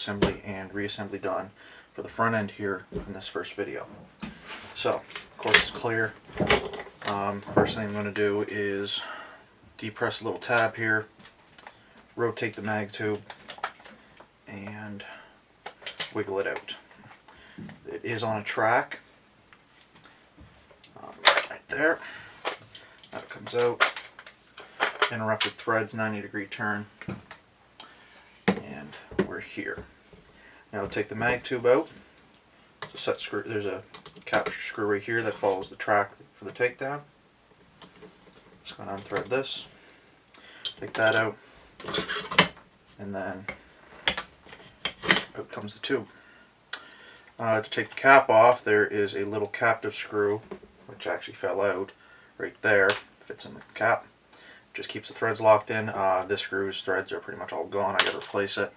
assembly and reassembly done for the front end here in this first video. So, of course it's clear. First thing I'm going to do is depress a little tab here, rotate the mag tube, and wiggle it out. It is on a track, right there. That comes out. Interrupted threads, 90-degree turn, and we're here. Now take the mag tube out. It's a set screw. There's a capture screw right here that follows the track for the takedown. Just going to unthread this, take that out, and then out comes the tube. To take the cap off, there is a little captive screw, which actually fell out right there. Fits in the cap. Just keeps the threads locked in. This screw's threads are pretty much all gone. I got to replace it.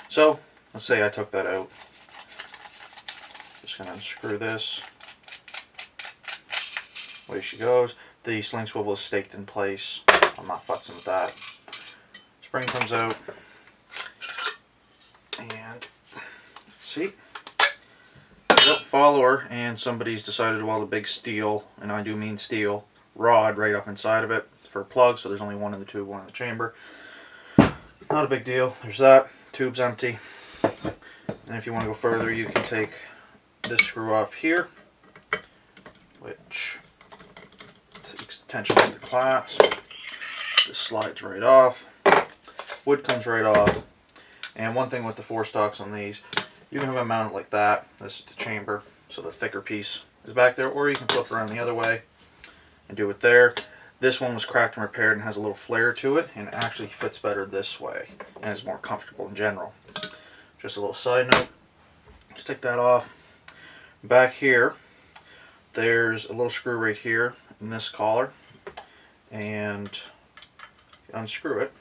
So let's say I took that out. Just going to unscrew this. Away she goes. The sling swivel is staked in place. I'm not futzing with that. Spring comes out. And let's see. Follower, and somebody's decided to weld a big steel, and I do mean steel, rod right up inside of it for a plug, so there's only one in the tube, one in the chamber. Not a big deal. There's that. Tube's empty. And if you want to go further, you can take this screw off here, which takes tension off the clasp. This slides right off. Wood comes right off. And one thing with the four stocks on these, you can have them mounted like that. This is the chamber, so the thicker piece is back there, or you can flip around the other way and do it there. This one was cracked and repaired and has a little flare to it, and it actually fits better this way and is more comfortable in general. Just a little side note, just take that off. Back here, there's a little screw right here in this collar, and you unscrew it,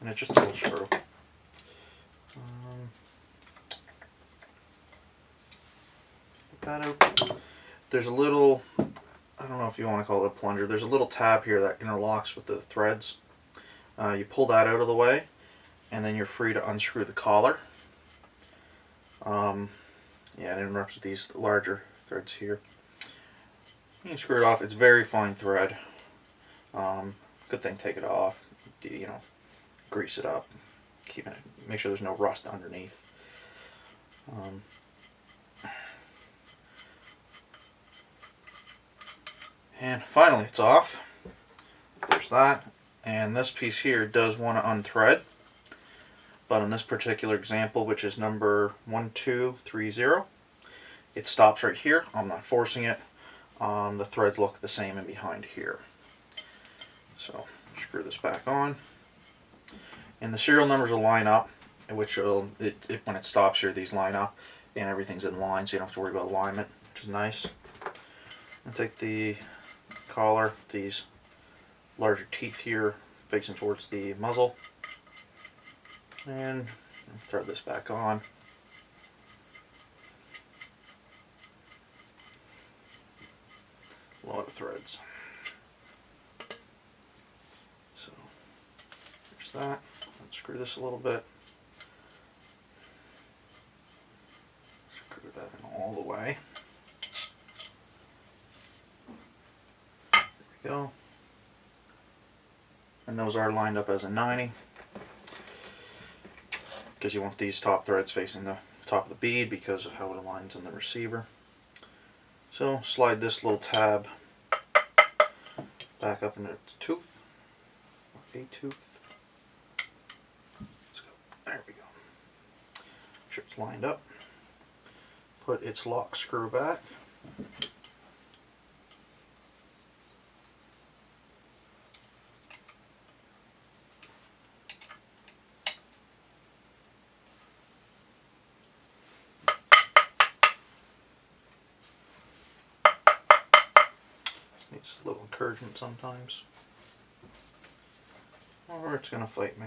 and it's just a little screw. That out. There's a little, I don't know if you want to call it a plunger, there's a little tab here that interlocks with the threads. You pull that out of the way, and then you're free to unscrew the collar. Yeah, it interrupts with these larger threads here. You can screw it off. It's very fine thread. Good thing, take it off. You know, grease it up, keeping it, make sure there's no rust underneath. And finally, it's off. There's that. And this piece here does want to unthread. But in this particular example, which is number 1230, it stops right here. I'm not forcing it. The threads look the same in behind here. So, screw this back on. And the serial numbers will line up, which will, when it stops here, these line up. And everything's in line, so you don't have to worry about alignment, which is nice. I'll take the collar, these larger teeth here facing towards the muzzle, and thread this back on. A lot of threads. So there's that. Unscrew this a little bit. Screw that in all the way. Go. And those are lined up as a 90 because you want these top threads facing the top of the bead because of how it aligns in the receiver. So slide this little tab back up into its tooth, a tooth. Let's go. There we go. Make sure it's lined up. Put its lock screw back. Needs a little encouragement sometimes, or it's going to fight me.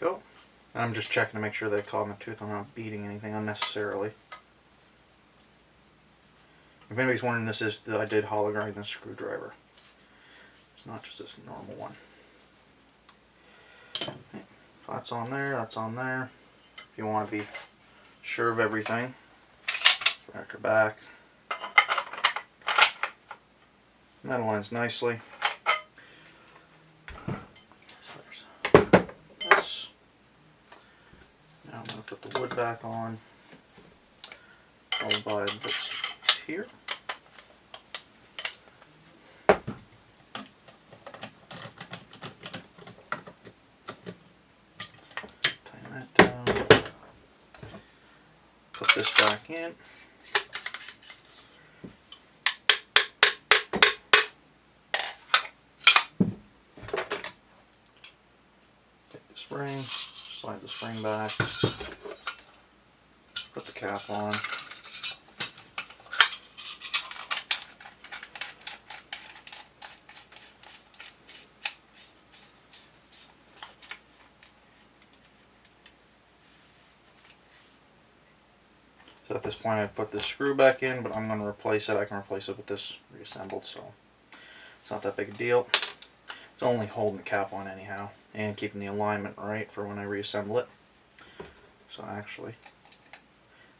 you go. And I'm just checking to make sure they caught in the tooth. I'm not beating anything unnecessarily. If anybody's wondering, I did hollow grind this screwdriver. It's not just this normal one. Okay. That's on there, that's on there. If you want to be sure of everything, rack her back. And that aligns nicely. So there's this. Now I'm going to put the wood back on, followed by this here. Tighten that down. Put this back in. Take the spring, slide the spring back, put the cap on. So at this point I put this screw back in, but I'm going to replace it. I can replace it with this reassembled, so it's not that big a deal. It's only holding the cap on anyhow, and keeping the alignment right for when I reassemble it. So actually,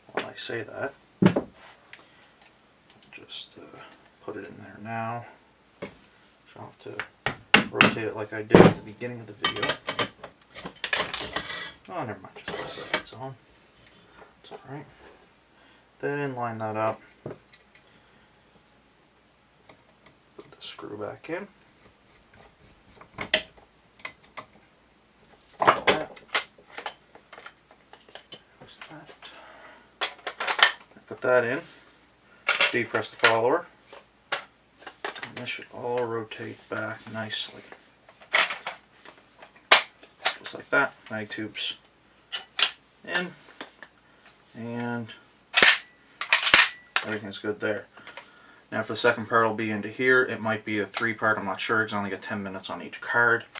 while I say that, just put it in there now. So I'll have to rotate it like I did at the beginning of the video. Oh, never mind, just press that it's on. It's alright. Then line that up. Put the screw back in. Like that. Put that in. Depress the follower. And this should all rotate back nicely. Just like that. Mag tubes in. And everything's good there. Now for the second part will be into here. It might be a 3-part, I'm not sure, because I only got 10 minutes on each card.